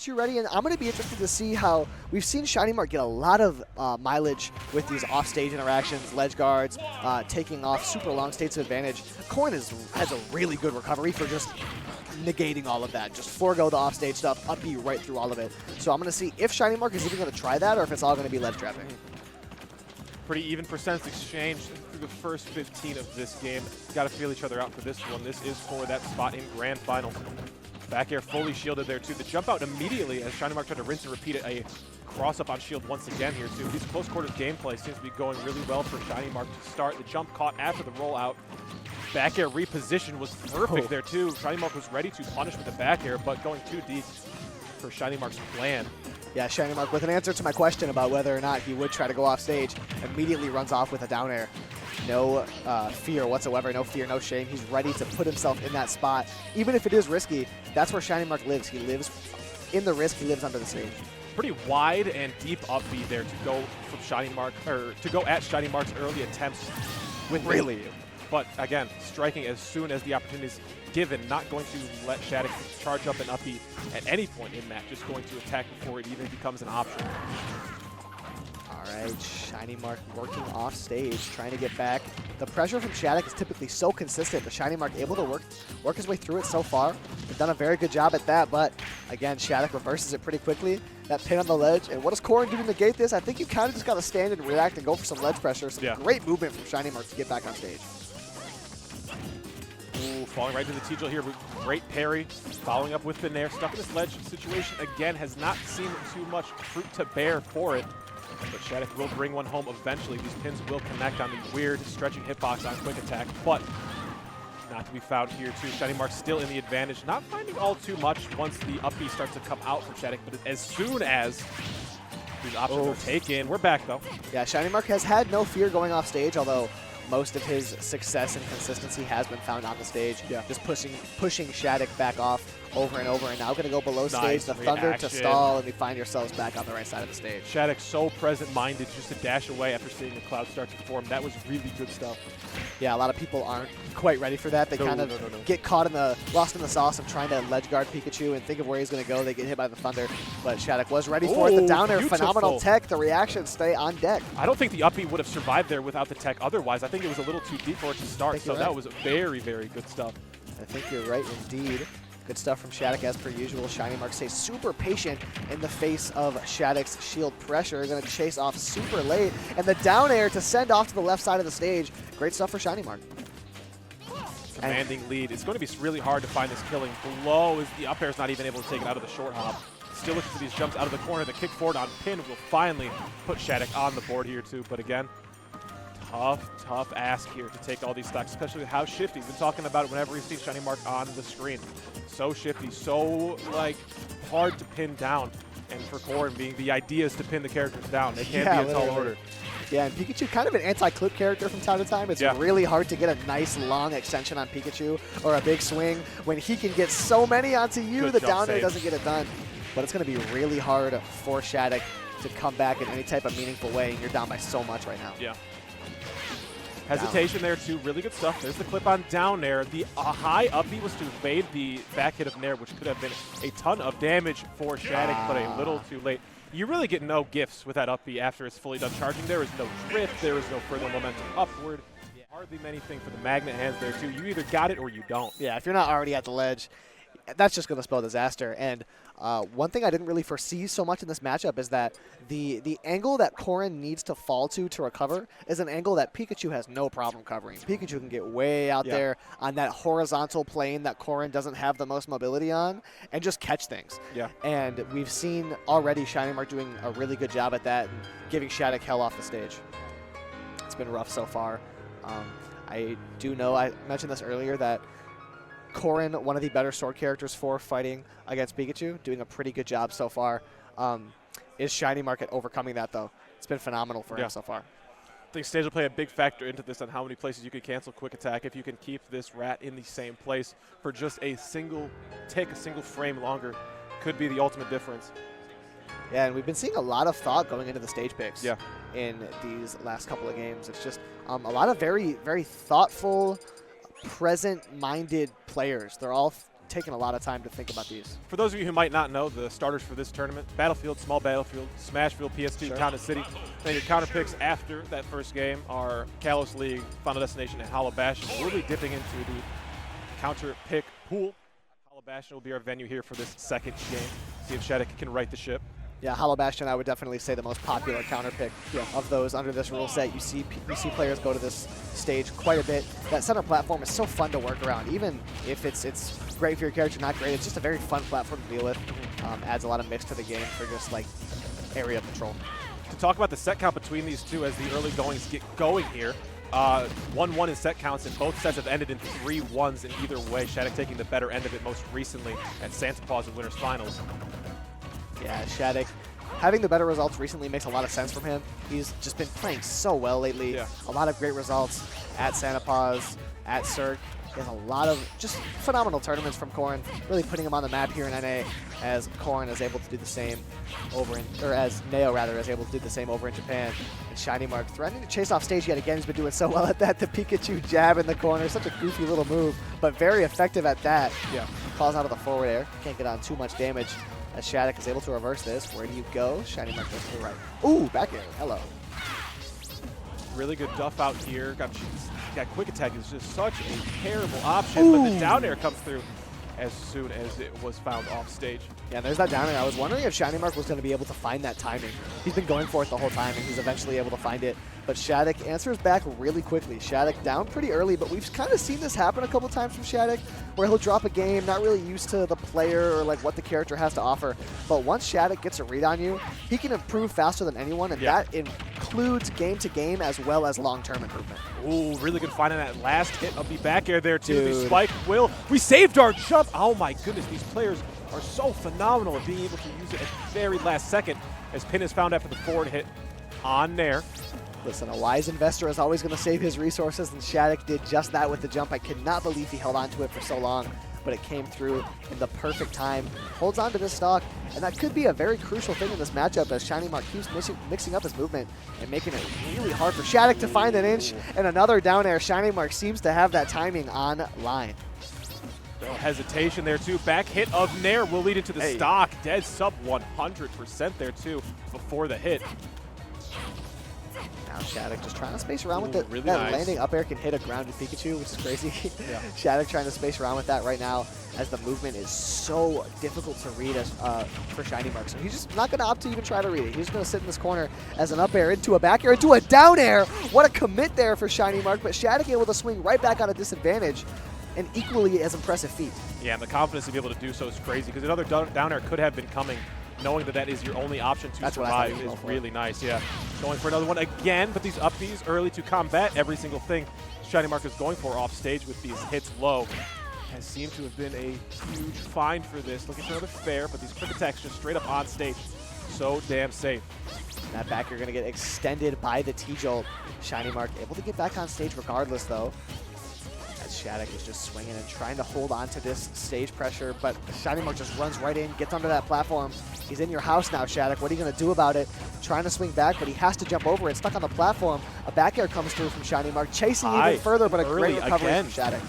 Pikachu ready, and I'm going to be interested to see how we've seen ShinyMark get a lot of mileage with these off-stage interactions, ledge guards, taking off super long states of advantage. Corrin has a really good recovery for just negating all of that. Just forego the offstage stuff, up B right through all of it. So I'm going to see if ShinyMark is even going to try that or if it's all going to be ledge trapping. Pretty even percents exchanged through the first 15 of this game. Got to feel each other out for this one. This is for that spot in Grand Final. Back air fully shielded there too. The jump out immediately as ShinyMark tried to rinse and repeat it. A cross up on shield once again here too. These close quarters gameplay seems to be going really well for ShinyMark to start. The jump caught after the rollout. Back air reposition was perfect there too. ShinyMark was ready to punish with the back air, but going too deep for ShinyMark's plan. Yeah, ShinyMark with an answer to my question about whether or not he would try to go off stage, immediately runs off with a down air. No fear whatsoever, no fear, no shame. He's ready to put himself in that spot. Even if it is risky, that's where ShinyMark lives. He lives in the risk, he lives under the stage. Pretty wide and deep up B there to go from ShinyMark, or to go at ShinyMark's early attempts with Really? But again, striking as soon as the opportunity is given, not going to let SHADIC charge up and up B at any point in that, just going to attack before it even becomes an option. All right, ShinyMark working off stage, trying to get back. The pressure from SHADIC is typically so consistent, but ShinyMark able to work his way through it so far. They've done a very good job at that, but again, SHADIC reverses it pretty quickly. That pin on the ledge, and what does Corrin do to negate this? I think you kind of just got to stand and react and go for some ledge pressure. Some great movement from ShinyMark to get back on stage. Ooh, falling right to the T-Drill here, great parry, following up with the Nair. Stuck in this ledge situation again, has not seen too much fruit to bear for it. But SHADIC will bring one home eventually. These pins will connect on the weird stretching hitbox on quick attack, but not to be found here too. ShinyMark still in the advantage, not finding all too much once the up B starts to come out from SHADIC, but as soon as these options are taken, we're back though. Yeah, ShinyMark has had no fear going off stage, although most of his success and consistency has been found on the stage. Yeah. Just pushing SHADIC back off over and over, and now going to go below stage, the thunder to stall, and we find yourselves back on the right side of the stage. SHADIC so present-minded just to dash away after seeing the cloud start to form. That was really good stuff. Yeah, a lot of people aren't quite ready for that. They kind of get caught in the, lost in the sauce of trying to ledge guard Pikachu and think of where he's going to go. They get hit by the thunder, but SHADIC was ready for it. The down air, phenomenal tech. The reactions stay on deck. I don't think the up B would have survived there without the tech otherwise. I think it was a little too deep for it to start, so that was very, very good stuff. I think you're right indeed. Good stuff from SHADIC as per usual. ShinyMark stays super patient in the face of SHADIC's shield pressure. Going to chase off super late. And the down air to send off to the left side of the stage. Great stuff for ShinyMark. Commanding lead. It's going to be really hard to find this killing blow as the up air is not even able to take it out of the short hop. Still looking for these jumps out of the corner. The kick forward on pin will finally put SHADIC on the board here too. But again, tough ask here to take all these stocks, especially how shifty. We've been talking about it whenever we see ShinyMark on the screen. So shifty, so like hard to pin down. And for Corrin being the idea is to pin the characters down. They can't be a tall order. Yeah, and Pikachu kind of an anti-clip character from time to time. It's really hard to get a nice long extension on Pikachu or a big swing when he can get so many onto you. The down air doesn't get it done. But it's going to be really hard for SHADIC to come back in any type of meaningful way, and you're down by so much right now. Yeah. Hesitation there too, really good stuff. There's the clip on down air. The high up B was to evade the back hit of Nair, which could have been a ton of damage for SHADIC, but a little too late. You really get no gifts with that up B after it's fully done charging. There is no drift, there is no further momentum upward. Hardly anything for the magnet hands there too. You either got it or you don't. Yeah, if you're not already at the ledge, that's just going to spell disaster. And one thing I didn't really foresee so much in this matchup is that the angle that Corrin needs to fall to recover is an angle that Pikachu has no problem covering. Pikachu can get way out there on that horizontal plane that Corrin doesn't have the most mobility on and just catch things. Yeah. And we've seen already ShinyMark doing a really good job at that and giving SHADIC hell off the stage. It's been rough so far. I do know, I mentioned this earlier, that Corrin, one of the better sword characters for fighting against Pikachu, doing a pretty good job so far. Is ShinyMark at overcoming that, though? It's been phenomenal for him so far. I think stage will play a big factor into this on how many places you can cancel quick attack. If you can keep this rat in the same place for just a single tick, a single frame longer, could be the ultimate difference. Yeah, and we've been seeing a lot of thought going into the stage picks in these last couple of games. It's just a lot of very, very thoughtful, present-minded players. They're all taken a lot of time to think about these. For those of you who might not know, the starters for this tournament: Battlefield, Small Battlefield, Smashville, PS2, Sure. Counter City. Then your counter picks after that first game are Kalos League, Final Destination, and Hollow Bastion. We'll be dipping into the counter pick pool. Hollow Bastion will be our venue here for this second game. See if SHADIC can right the ship. Yeah, Hollow Bastion, I would definitely say the most popular counter pick of those under this rule set. You see players go to this stage quite a bit. That center platform is so fun to work around. Even if it's great for your character, not great, it's just a very fun platform to deal with. Adds a lot of mix to the game for just like area control. To talk about the set count between these two as the early goings get going here. 1-1 in set counts, and both sets have ended in 3 1s in either way. SHADIC taking the better end of it most recently at Santa Paws in Winners Finals. Yeah, SHADIC having the better results recently makes a lot of sense from him. He's just been playing so well lately. Yeah. A lot of great results at Santa Paws, at Cirque. He has a lot of just phenomenal tournaments from Corrin, really putting him on the map here in NA, as Corrin is able to do the same over in, or as Neo rather is able to do the same over in Japan. And ShinyMark threatening to chase off stage yet again. He's been doing so well at that. The Pikachu jab in the corner, such a goofy little move, but very effective at that. Yeah. Falls out of the forward air, can't get on too much damage. As SHADIC is able to reverse this. Where do you go? ShinyMark goes to the right. Ooh, back air. Hello. Really good duff out here. Got quick attack is just such a terrible option, but the down air comes through as soon as it was found off stage. Yeah, there's that down air. I was wondering if ShinyMark was going to be able to find that timing. He's been going for it the whole time, and he's eventually able to find it. But SHADIC answers back really quickly. SHADIC down pretty early, but we've kind of seen this happen a couple times from SHADIC, where he'll drop a game, not really used to the player or like what the character has to offer. But once SHADIC gets a read on you, he can improve faster than anyone, and that includes game to game as well as long-term improvement. Ooh, really good find on that last hit of the back air there too. Dude. The spike will. We saved our jump. Oh my goodness, these players are so phenomenal at being able to use it at the very last second, as Pin is found after the forward hit on Nair. Listen, a wise investor is always going to save his resources, and SHADIC did just that with the jump. I could not believe he held on to it for so long, but it came through in the perfect time. Holds on to this stock, and that could be a very crucial thing in this matchup as ShinyMark keeps mixing up his movement and making it really hard for SHADIC to find an inch. And another down air. ShinyMark seems to have that timing on line. No hesitation there too. Back hit of Nair will lead into the stock. Dead sub 100% there too before the hit. Now SHADIC just trying to space around with it. Really that nice. landing up air can hit a grounded Pikachu, which is crazy. SHADIC trying to space around with that right now, as the movement is so difficult to read as for ShinyMark. So he's just not going to opt to even try to read it. He's just going to sit in this corner as an up air into a back air into a down air. What a commit there for ShinyMark, but SHADIC able to swing right back on a disadvantage. An equally as impressive feat. Yeah, and the confidence to be able to do so is crazy, because another down air could have been coming. Knowing that is your only option to survive is really nice. Yeah, going for another one again, but these upbees early to combat every single thing ShinyMark is going for off stage with these hits low. Has seemed to have been a huge find for this. Looking for another fair, but these quick attacks just straight up on stage. So damn safe. That back you're going to get extended by the T-Jolt. ShinyMark able to get back on stage regardless though. SHADIC is just swinging and trying to hold on to this stage pressure, but ShinyMark just runs right in, gets onto that platform. He's in your house now, SHADIC. What are you going to do about it? Trying to swing back, but he has to jump over it. Stuck on the platform. A back air comes through from ShinyMark, chasing even further, but a great recovery from SHADIC.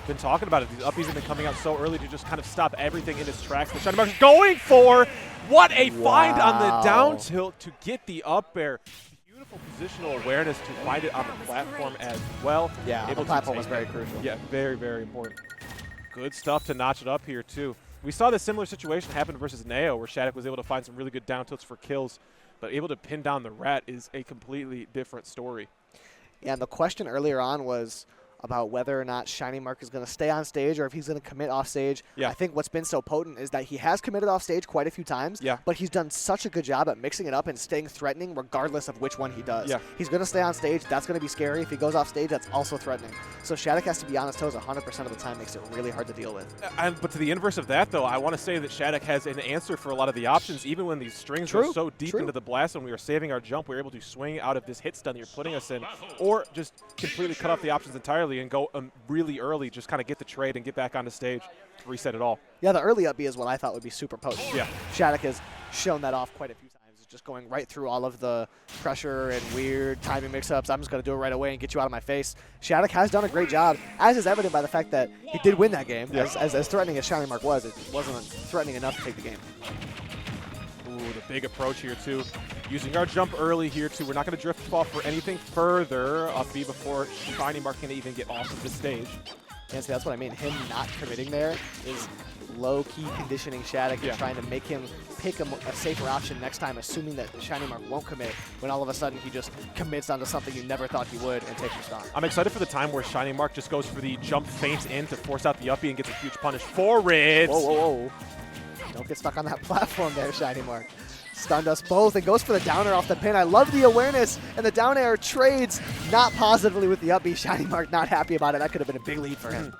Been talking about it. These upbees have been coming out so early to just kind of stop everything in its tracks. But ShinyMark is going for what a find on the down tilt to get the up air. Beautiful positional awareness to find it on the platform as well. Yeah, the platform was very crucial. Yeah, very, very important. Good stuff to notch it up here, too. We saw this similar situation happen versus Neo, where SHADIC was able to find some really good down tilts for kills, but able to pin down the Rat is a completely different story. Yeah, and the question earlier on was about whether or not ShinyMark is going to stay on stage or if he's going to commit off stage. Yeah. I think what's been so potent is that he has committed off stage quite a few times, but he's done such a good job at mixing it up and staying threatening regardless of which one he does. Yeah. He's going to stay on stage. That's going to be scary. If he goes off stage, that's also threatening. So SHADIC has to be on his toes 100% of the time, makes it really hard to deal with. But to the inverse of that, though, I want to say that SHADIC has an answer for a lot of the options, even when these strings are so deep into the blast and we were saving our jump, we were able to swing out of this hit stun that you're putting us in, or just completely cut off the options entirely and go really early, just kind of get the trade and get back on the stage to reset it all. Yeah, the early up B is what I thought would be super potent. Yeah. SHADIC has shown that off quite a few times. just going right through all of the pressure and weird timing mix-ups. I'm just going to do it right away and get you out of my face. SHADIC has done a great job, as is evident by the fact that he did win that game. Yeah. As threatening as ShinyMark was, it wasn't threatening enough to take the game. Ooh, the big approach here, too. Using our jump early here, too. We're not going to drift off for anything further up B before ShinyMark can even get off of the stage. Yeah, see, that's what I mean. Him not committing there is low-key conditioning SHADIC and trying to make him pick a safer option next time, assuming that ShinyMark won't commit, when all of a sudden he just commits onto something you never thought he would and takes your stock. I'm excited for the time where ShinyMark just goes for the jump feint in to force out the uppie and gets a huge punish for it. Whoa, whoa, whoa. Don't get stuck on that platform there, ShinyMark. Stunned us both and goes for the down air off the pin. I love the awareness, and the down air trades not positively with the up B. ShinyMark not happy about it. That could have been a big lead for him.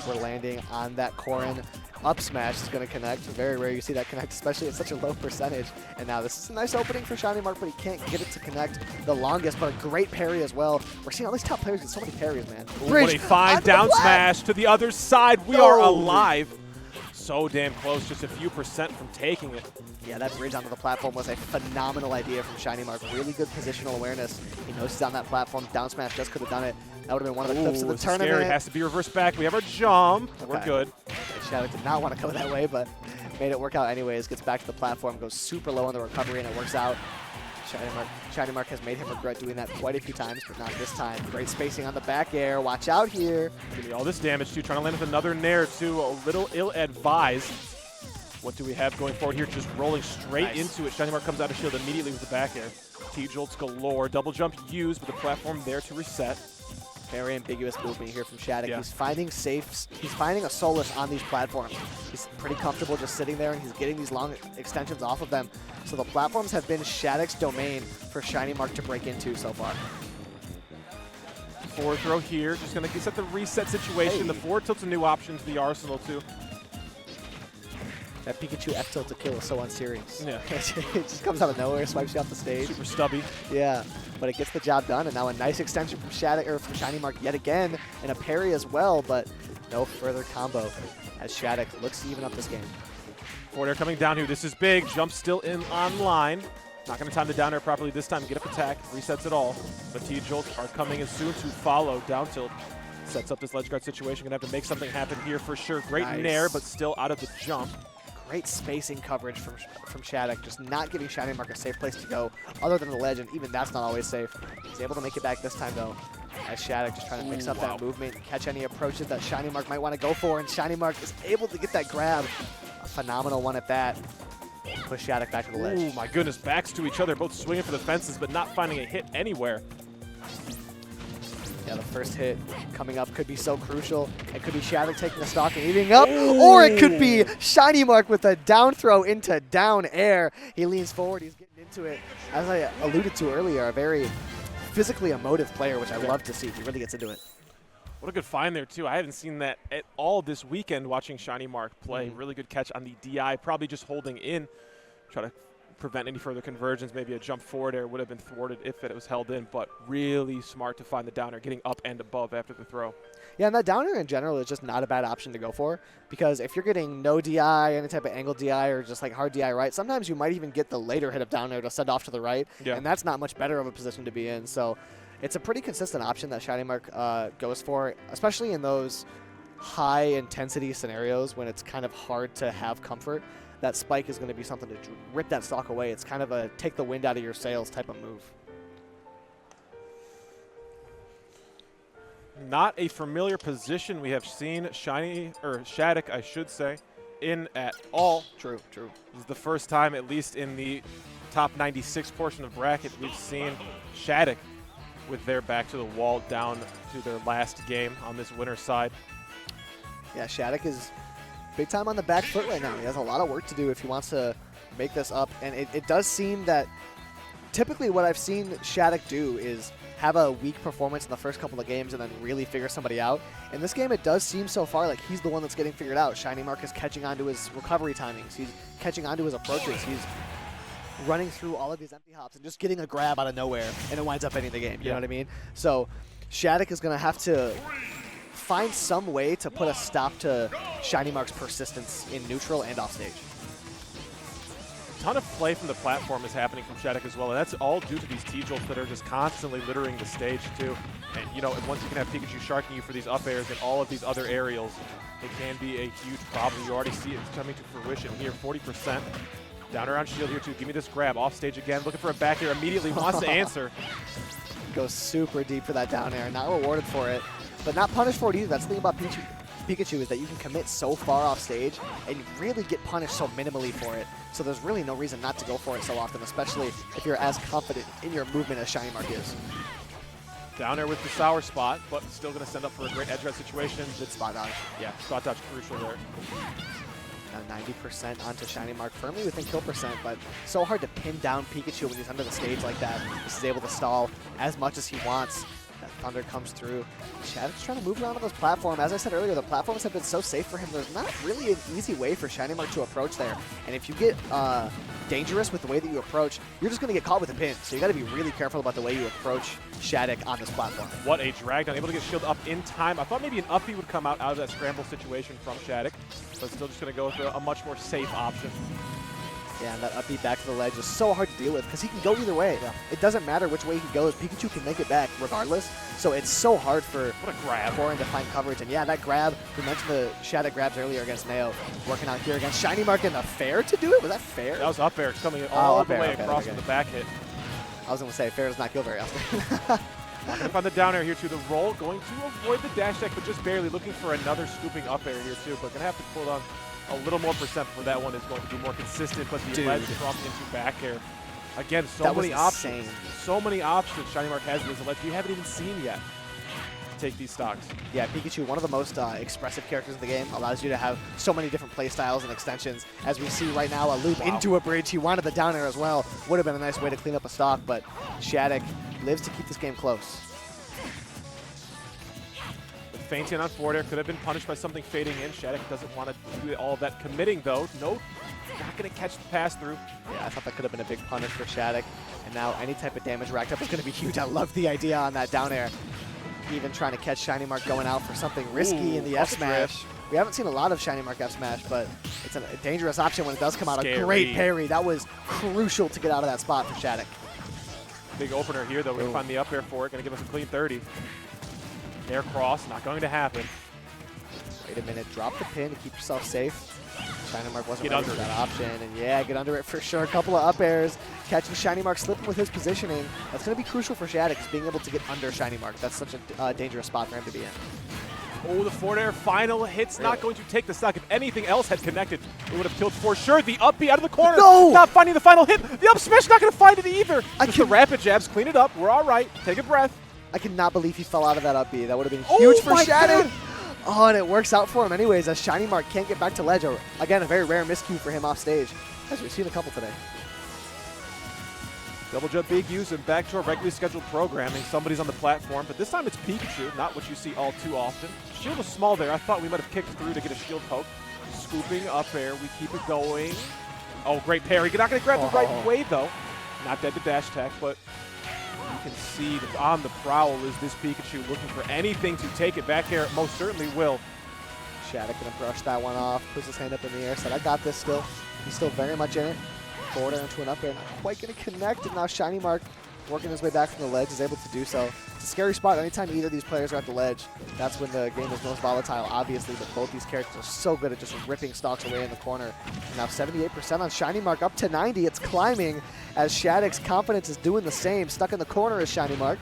We're landing on that Corrin. Up smash is going to connect. Very rare you see that connect, especially at such a low percentage. And now this is a nice opening for ShinyMark, but he can't get it to connect the longest, but a great parry as well. We're seeing all these top players get so many parries, man. What a fine down smash to the other side. We are alive. So damn close, just a few percent from taking it. Yeah, that bridge onto the platform was a phenomenal idea from ShinyMark. Really good positional awareness. He knows he's on that platform. Down smash just could have done it. That would have been one of the clips of the tournament. Scary. Has to be reversed back. We have our jump. Okay. We're good. SHADIC did not want to go that way, but made it work out anyways. Gets back to the platform, goes super low on the recovery, and it works out. ShinyMark has made him regret doing that quite a few times, but not this time. Great spacing on the back air. Watch out here. Give me all this damage, too. Trying to land with another nair, too. A little ill-advised. What do we have going forward here? Just rolling straight into it. ShinyMark comes out of shield immediately with the back air. T-jolts galore. Double jump used with the platform there to reset. Very ambiguous movement here from SHADIC. Yeah. He's finding safes. He's finding a solace on these platforms. He's pretty comfortable just sitting there, and he's getting these long extensions off of them. So the platforms have been SHADIC's domain for ShinyMark to break into so far. Forward throw here. Just going to set the reset situation. Hey. The forward tilt's a new option to the arsenal, too. That Pikachu F tilt to kill is so unserious. Yeah. It just comes out of nowhere, swipes you off the stage. Super stubby. Yeah, but it gets the job done, and now a nice extension from ShinyMark yet again, and a parry as well, but no further combo as SHADIC looks to even up this game. Forward air coming down here. This is big. Jump still in online. Not going to time the down air properly this time. Get up attack. Resets it all. But T-jolts are coming in soon to follow. Down tilt sets up this ledge guard situation. Going to have to make something happen here for sure. Great nair, but still out of the jump. Great spacing coverage from SHADIC, just not giving ShinyMark a safe place to go other than the ledge, and even that's not always safe. He's able to make it back this time, though, as SHADIC just trying to mix up that movement and catch any approaches that ShinyMark might want to go for, and ShinyMark is able to get that grab. A phenomenal one at that. Push SHADIC back to the ledge. Oh my goodness, backs to each other, both swinging for the fences, but not finding a hit anywhere. Yeah, the first hit coming up could be so crucial. It could be SHADIC taking a stock and eating up, or it could be ShinyMark with a down throw into down air. He leans forward, he's getting into it. As I alluded to earlier, a very physically emotive player, which I love to see. He really gets into it. What a good find there, too. I haven't seen that at all this weekend watching ShinyMark play. Really good catch on the DI, probably just holding in, try to prevent any further conversions. Maybe a jump forward air would have been thwarted if it was held in, but really smart to find the down air, getting up and above after the throw. Yeah, and that down air in general is just not a bad option to go for, because if you're getting no DI, any type of angle DI, or just like hard DI right, sometimes you might even get the later hit of down air to send off to the right, and that's not much better of a position to be in. So it's a pretty consistent option that ShinyMark goes for, especially in those high-intensity scenarios when it's kind of hard to have comfort. That spike is going to be something to rip that stock away. It's kind of a take the wind out of your sails type of move. Not a familiar position we have seen SHADIC, I should say, in at all. True. This is the first time, at least in the top 96 portion of bracket, we've seen SHADIC with their back to the wall down to their last game on this winner's side. Yeah, SHADIC is big time on the back foot right now. He has a lot of work to do if he wants to make this up. And it does seem that typically what I've seen SHADIC do is have a weak performance in the first couple of games and then really figure somebody out. In this game, it does seem so far like he's the one that's getting figured out. ShinyMark is catching on to his recovery timings. He's catching on to his approaches. He's running through all of his empty hops and just getting a grab out of nowhere, and it winds up ending the game. You know what I mean? So SHADIC is going to have to find some way to put a stop to ShinyMark's persistence in neutral and offstage. ton of play from the platform is happening from SHADIC as well, and that's all due to these T-Jolts that are just constantly littering the stage too. And you know, once you can have Pikachu sharking you for these up airs and all of these other aerials, it can be a huge problem. You already see it coming to fruition here, 40%. Down around shield here too, give me this grab, off stage again, looking for a back air, immediately wants to answer. Goes super deep for that down air, not rewarded for it, but not punished for it either. That's the thing about Pikachu is that you can commit so far off stage and you really get punished so minimally for it. So there's really no reason not to go for it so often, especially if you're as confident in your movement as ShinyMark is. Down there with the sour spot, but still going to send up for a great edge guard situation. Good spot dodge. Yeah, spot dodge crucial there. Now 90% onto ShinyMark, firmly within kill percent, but so hard to pin down Pikachu when he's under the stage like that. He's able to stall as much as he wants. That thunder comes through. SHADIC's trying to move around on this platform. As I said earlier, the platforms have been so safe for him. There's not really an easy way for ShinyMark to approach there. And if you get dangerous with the way that you approach, you're just going to get caught with a pin. So you got to be really careful about the way you approach SHADIC on this platform. What a drag down, able to get shield up in time. I thought maybe an uppie would come out of that scramble situation from SHADIC, but still just going to go with a much more safe option. Yeah, and that upbeat back to the ledge is so hard to deal with because he can go either way. Yeah. It doesn't matter which way he goes. Pikachu can make it back regardless. So it's so hard for Corrin to find coverage. And yeah, that grab, we mentioned the SHADIC grabs earlier against Neo, working out here against ShinyMark in the fair to do it? Was that fair? That was up air. It's coming all the way across with the back hit. I was going to say, fair does not kill very often. Not going to find the down air here to the roll. Going to avoid the dash deck, but just barely looking for another scooping up air here too. But going to have to pull on a little more percent for that one is going to be more consistent, but the ledge dropped into back air. Again, so many options. So many options ShinyMark has with the ledge you haven't even seen yet to take these stocks. Yeah, Pikachu, one of the most expressive characters in the game, allows you to have so many different play styles and extensions. As we see right now, a loop into a bridge. He wanted the down air as well. Would have been a nice way to clean up a stock, but SHADIC lives to keep this game close. Fainting on forward air, could have been punished by something fading in. SHADIC doesn't want to do all of that. Committing though, no, not going to catch the pass through. Yeah, I thought that could have been a big punish for SHADIC. And now any type of damage racked up is going to be huge. I love the idea on that down air. Even trying to catch ShinyMark going out for something risky in the F smash. We haven't seen a lot of ShinyMark F smash, but it's a dangerous option when it does come out. A great parry. That was crucial to get out of that spot for SHADIC. Big opener here though. We're going to find the up air for it. Going to give us a clean 30. Air cross, not going to happen. Wait a minute, drop the pin to keep yourself safe. ShinyMark wasn't ready for that option, and yeah, get under it for sure. A couple of up airs, catching ShinyMark, slipping with his positioning. That's going to be crucial for SHADIC, is being able to get under ShinyMark. That's such a dangerous spot for him to be in. Oh, the forward air final hit's not going to take the stock. If anything else had connected, it would have killed for sure. The up B out of the corner, not finding the final hit. The up smash not going to find it either. Just the rapid jabs, clean it up. We're all right. Take a breath. I cannot believe he fell out of that up B. That would have been huge for SHADIC. Oh, and it works out for him anyways, as ShinyMark can't get back to ledge. Again, a very rare miscue for him off stage, as we've seen a couple today. Double jump big use and back to our regularly scheduled programming. Somebody's on the platform, but this time it's Pikachu, not what you see all too often. Shield was small there. I thought we might have kicked through to get a shield poke. Scooping up air, we keep it going. Oh, great parry. You're not going to grab the right way, though. Not dead to dash tech, but you can see that on the prowl is this Pikachu looking for anything to take it back air. Most certainly will. SHADIC going to brush that one off, puts his hand up in the air, said, I got this still. He's still very much in it. Forward air into an up air, not quite going to connect, and now ShinyMark, working his way back from the ledge, is able to do so. It's a scary spot. Anytime either of these players are at the ledge, that's when the game is most volatile, obviously, but both these characters are so good at just ripping stocks away in the corner. And now 78% on ShinyMark, up to 90. It's climbing as SHADIC's confidence is doing the same. Stuck in the corner is ShinyMark.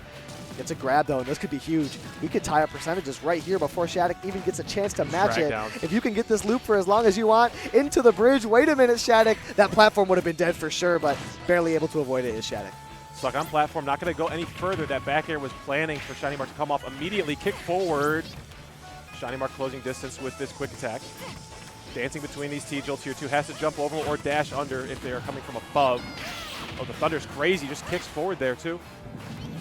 Gets a grab, though, and this could be huge. We could tie up percentages right here before SHADIC even gets a chance to match it. If you can get this loop for as long as you want, into the bridge. Wait a minute, SHADIC. That platform would have been dead for sure, but barely able to avoid it is SHADIC. Stuck on platform, not going to go any further. That back air was planning for ShinyMark to come off immediately. Kick forward. ShinyMark closing distance with this quick attack. Dancing between these T-Jolts here, too. Has to jump over or dash under if they are coming from above. Oh, the Thunder's crazy. Just kicks forward there, too.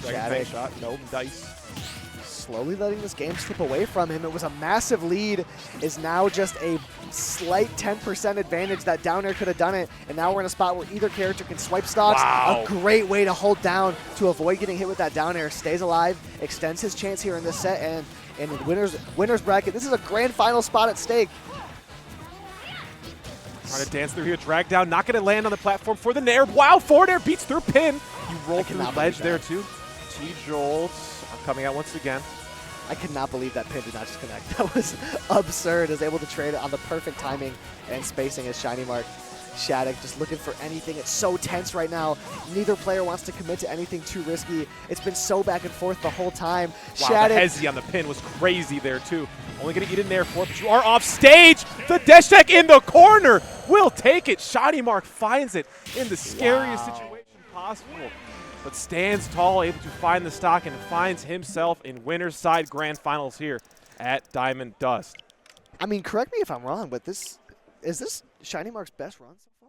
SHADIC shot, no dice. Slowly letting this game slip away from him. It was a massive lead, is now just a slight 10% advantage. That down air could have done it, and now we're in a spot where either character can swipe stocks. Wow. A great way to hold down to avoid getting hit with that down air. Stays alive, extends his chance here in this set, and in the winner's bracket, this is a grand final spot at stake. Trying to dance through here, drag down, not going to land on the platform for the nair. Wow, forward air beats through pin. You roll through the ledge there too. T-Jolt coming out once again. I cannot believe that pin did not just connect. That was absurd. Is able to trade it on the perfect timing and spacing as ShinyMark. SHADIC just looking for anything. It's so tense right now. Neither player wants to commit to anything too risky. It's been so back and forth the whole time. Wow, SHADIC, the hezzy on the pin was crazy there too. Only going to get in there for, but you are off stage. The dash tech in the corner will take it. ShinyMark finds it in the scariest situation possible, but stands tall, able to find the stock and finds himself in winner's side grand finals here at Diamond Dust. I mean, correct me if I'm wrong, but is this ShinyMark's best run?